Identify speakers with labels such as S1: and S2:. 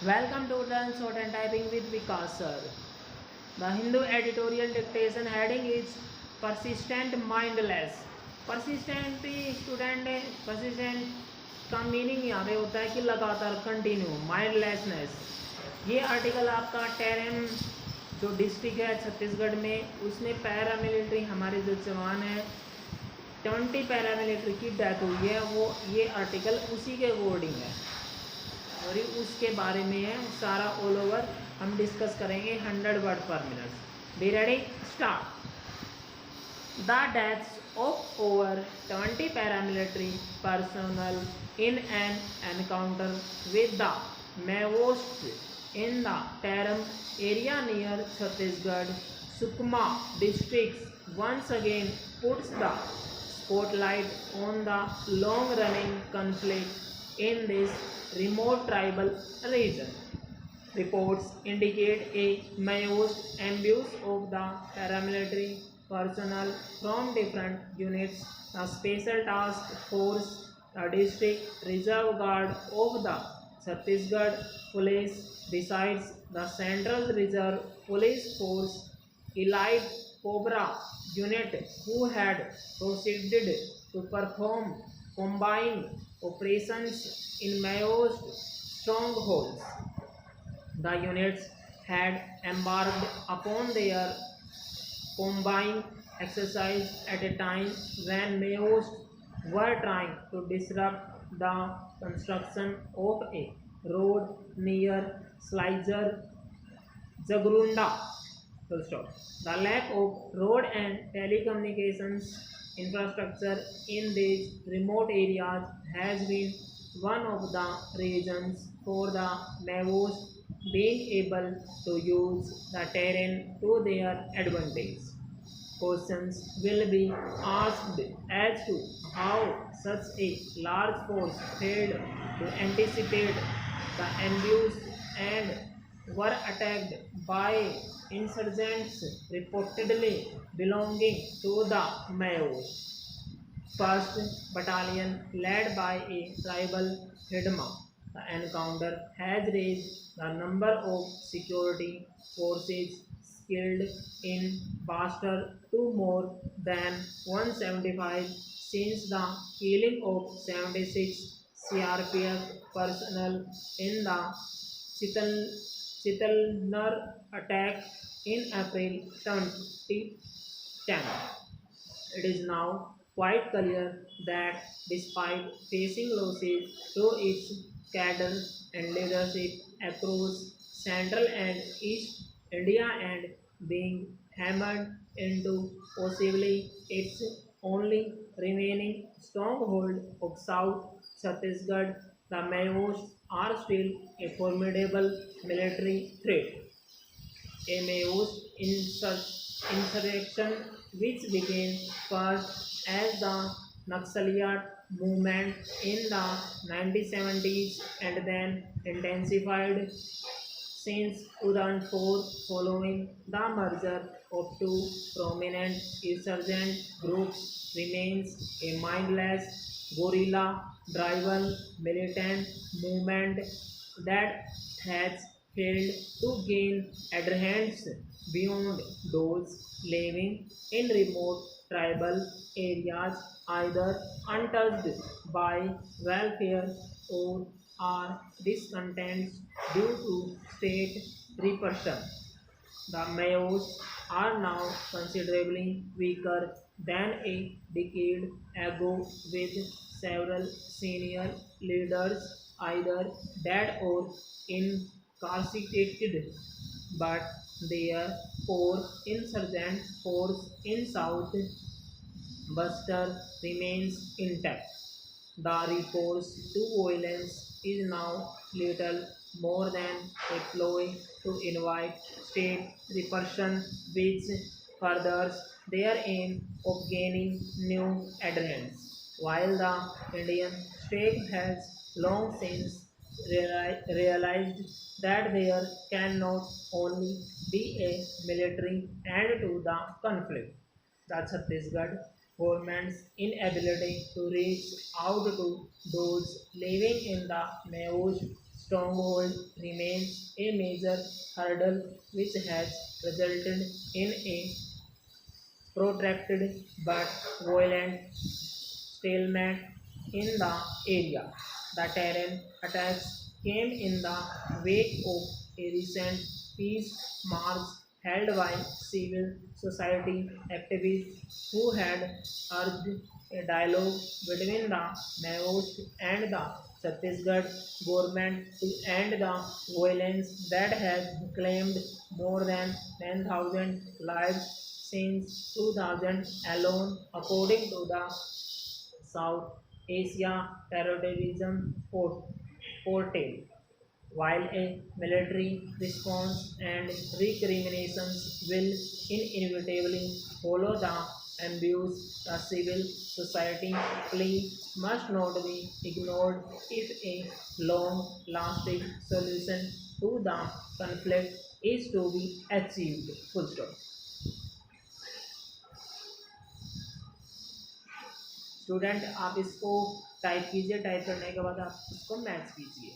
S1: Welcome to Learn Shorthand Typing with Vikas sir. The Hindu Editorial Dictation heading is Persistent Mindless. Persistent student persistent का meaning यहाँ पे होता है कि लगातार कंटिन्यू माइंडलेसनेस। ये आर्टिकल आपका टेरम जो डिस्ट्रिक्ट है छत्तीसगढ़ में उसमें पैरामिलिट्री हमारे जो जवान हैं 20 पैरामिलिट्री की डेथ हुई है, वो ये आर्टिकल उसी के अकॉर्डिंग है और उसके बारे में है। सारा ऑल ओवर हम डिस्कस करेंगे 100 वर्ड पर minute. Be ready, start. The deaths of over 20 paramilitary personnel in an encounter with the Maoists in the Taram area near Chhattisgarh, Sukma districts once again puts the spotlight on the long-running conflict in this remote tribal region. Reports indicate a Maoist ambush of the paramilitary personnel from different units, the Special Task Force, the District Reserve Guard of the Chhattisgarh Police, besides the Central Reserve Police Force, Elite Cobra Unit, who had proceeded to perform combined operations in Maoist strongholds. The units had embarked upon their combined exercise at a time when Maoists were trying to disrupt the construction of a road near Sliger Jagrunda. The lack of road and telecommunications infrastructure in these remote areas has been one of the reasons for the Maoists being able to use the terrain to their advantage. Questions will be asked as to how such a large force failed to anticipate the ambush and were attacked by insurgents reportedly belonging to the Maoists. First Battalion, led by a tribal Hidma, the encounter has raised the number of security forces skilled in Bastard to more than 175 since the killing of 76 CRPF personnel in the Chitalnar attack in April 2010. It is now quite clear that despite facing losses to its cadre and leadership across Central and East India and being hammered into possibly its only remaining stronghold of South Chhattisgarh, the Maoists are still a formidable military threat. A Maoist insurrection which began first as the Naxalite movement in the 1970s and then intensified since 2004 following the merger of two prominent insurgent groups remains a mindless, guerrilla-driven militant movement that has failed to gain adherents beyond those living in remote tribal areas either untouched by welfare or are discontents due to state repression. The Maoists are now considerably weaker than a decade ago, with several senior leaders either dead or incarcerated, but their core insurgent force in South Buster remains intact. The recourse to violence is now little more than a ploy to invite state repression, which furthers their aim of gaining new adherents. While the Indian state has long since realized that there can not only be a military end to the conflict, the Chhattisgarh government's inability to reach out to those living in the Maoist stronghold remains a major hurdle which has resulted in a protracted but violent stalemate in the area. The terrain attacks came in the wake of a recent peace march held by civil society activists who had urged a dialogue between the Maoist and the Chhattisgarh government to end the violence that has claimed more than 10,000 lives since 2000 alone, according to the South Asia Terrorism Portal. While a military response and recriminations will inevitably follow the abuse, the civil society plea must not be ignored if a long-lasting solution to the conflict is to be achieved. Full stop. Student आप इसको type कीजिए, type करने के बाद आप इसको match कीजिए.